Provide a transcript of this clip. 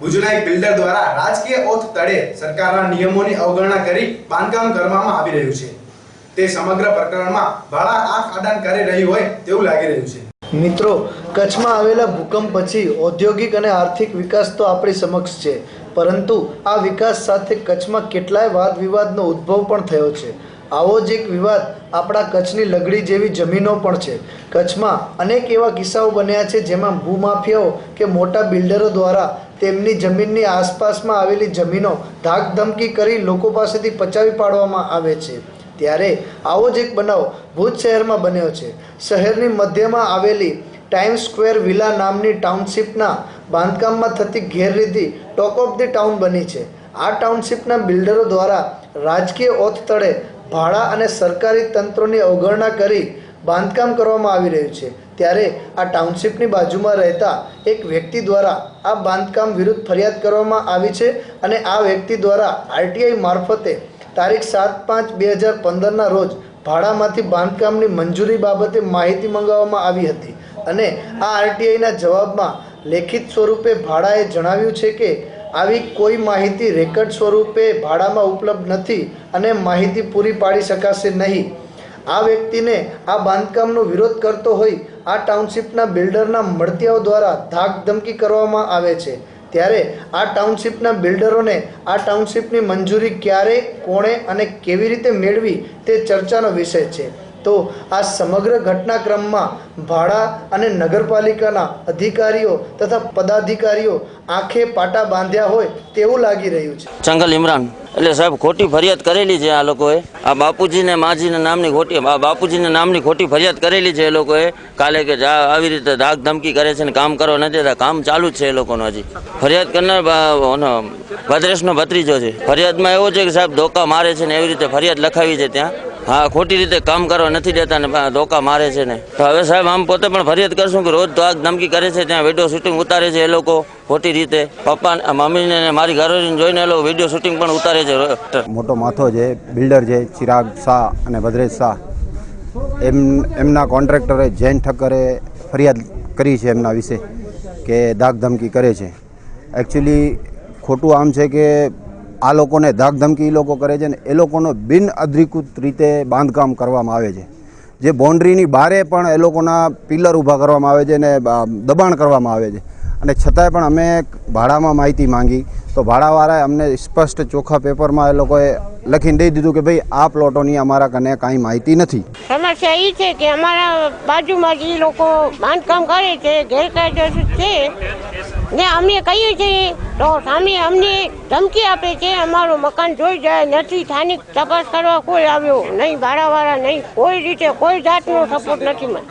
ભુજના એક બિલ્ડર દ્વારા રાજકીય ઓથ તળે સરકારના નિયમોની અવગણના કરી બાંધકામ કરવામાં આવી રહ્યું છે। તે સમગ્ર પ્રકરણમાં ભાડા આંખ આડાન કરી રહી હોય તેવું લાગી રહ્યું છે। મિત્રો, કચ્છમાં આવેલા ભૂકંપ પછી ઔદ્યોગિક અને આર્થિક વિકાસ તો આપણી સમક્ષ છે, પરંતુ આ વિકાસ સાથે કચ્છમાં કેટલાય વાદ વિવાદનો ઉદ્ભવ પણ થયો છે। આવો જ એક વિવાદ આપણા કચ્છની લગડી જેવી જમીનો પણ છે। કચ્છમાં અનેક એવા કિસ્સાઓ બન્યા છે જેમાં ભૂમાફિયાઓ કે મોટા બિલ્ડરો દ્વારા તેમની જમીનની આસપાસમાં આવેલી જમીનો ધાકધમકી કરી લોકો પાસેથી પચાવી પાડવામાં આવે છે। ત્યારે આવો જ એક બનાવ ભુજ શહેરમાં બન્યો છે। શહેરની મધ્યમાં આવેલી ટાઈમ સ્ક્વેર વિલા નામની ટાઉનશીપના બાંધકામમાં થતી ગેરરીતિ ટોક ઓફ ધી ટાઉન બની છે। આ ટાઉનશીપના બિલ્ડરો દ્વારા રાજકીય ઓથ તળે ભાડા અને સરકારી તંત્રોની અવગણના કરી બાંધકામ કરવામાં આવી રહ્યું છે। ત્યારે આ ટાઉનશીપની બાજુમાં રહેતા એક વ્યક્તિ દ્વારા આ બાંધકામ વિરુદ્ધ ફરિયાદ કરવામાં આવી છે અને આ વ્યક્તિ દ્વારા આરટીઆઈ મારફતે તારીખ 7/5/2015ના રોજ ભાડામાંથી બાંધકામની મંજૂરી બાબતે માહિતી મંગાવવામાં આવી હતી અને આ આરટીઆઈના જવાબમાં લેખિત સ્વરૂપે ભાડાએ જણાવ્યું છે કે આવી કોઈ માહિતી રેકર્ડ સ્વરૂપે ભાડામાં ઉપલબ્ધ નથી અને માહિતી પૂરી પાડી શકાશે નહીં। આ વ્યક્તિને આ બાંધકામનો વિરોધ કરતો હોય આ ટાઉનશીપના બિલ્ડરના મળતિયાઓ દ્વારા ધાકધમકી કરવામાં આવે છે। ત્યારે આ ટાઉનશીપના બિલ્ડરોને આ ટાઉનશીપની મંજૂરી ક્યારે, કોણે અને કેવી રીતે મેળવી તે ચર્ચાનો વિષય છે। તો આ સમગ્ર ઘટનાક્રમમાં ભાડા અને નગરપાલિકાના અધિકારીઓ તથા પદાધિકારીઓ આંખે પાટા બાંધ્યા હોય તેવું લાગી રહ્યું છે। ચંગલ ઇમરાન એટલે સાહેબ ખોટી ફરિયાદ કરેલી છે આ લોકોએ। આ બાપુજીને માજીને નામની ખોટી ફરિયાદ કરેલી છે એ લોકોએ કાલે કે આવી રીતે ધાક ધમકી કરે છે ને કામ કરવા નથી દેતા। કામ ચાલુ જ છે એ લોકોનું। હજી ફરિયાદ કરનાર ભદ્રેશનો ભત્રીજો છે। ફરિયાદમાં એવું છે કે સાહેબ ધોકા મારે છે ને એવી રીતે ફરિયાદ લખાવી છે ત્યાં। હા, ખોટી રીતે કામ કરવા નથી દેતા ને ધોકા મારે છે ને। તો હવે સાહેબ આમ પોતે પણ ફરિયાદ કરશું કે રોજ ધાક ધમકી કરે છે, ત્યાં વિડીયો શૂટિંગ ઉતારે છે એ લોકો ખોટી રીતે। પપ્પા મમ્મીને મારી ઘરવાળીને જોઈને એ લોકો વિડીયો શૂટિંગ પણ ઉતારે છે। મોટો માથો છે બિલ્ડર છે ચિરાગ શાહ અને ભદ્રેશ શાહ, એમના કોન્ટ્રાક્ટરે જૈન ઠક્કરે ફરિયાદ કરી છે એમના વિશે કે ધાક ધમકી કરે છે। એકચ્યુઅલી ખોટું આમ છે કે આ લોકોને ધાક ધમકી એ લોકો કરે છે ને એ લોકોનો બિન અધિકૃત રીતે બાંધકામ કરવામાં આવે છે। જે બાઉન્ડ્રીની બારે પણ એ લોકોના પિલર ઊભા કરવામાં આવે છે ને દબાણ કરવામાં આવે છે અને છતાંય પણ અમે ભાડામાં માહિતી માંગી તો ભાડાવાળાએ અમને સ્પષ્ટ ચોખ્ખા પેપરમાં એ લોકોએ લખીને દઈ દીધું કે ભાઈ આ પ્લોટોની અમારા કને કાંઈ માહિતી નથી। સમસ્યા એ છે કે અમારા બાજુમાં જે લોકો બાંધકામ કરે છે ગેરકાયદેસર છે ને અમે કહીએ છીએ તો સામે અમને ધમકી આપે છે અમારું મકાન જોઈ જાય નથી, સ્થાનિક તપાસ કરવા કોઈ આવ્યો નહીં, ભાડાવાળા નહીં, કોઈ રીતે કોઈ જાતનો સપોર્ટ નથી મને।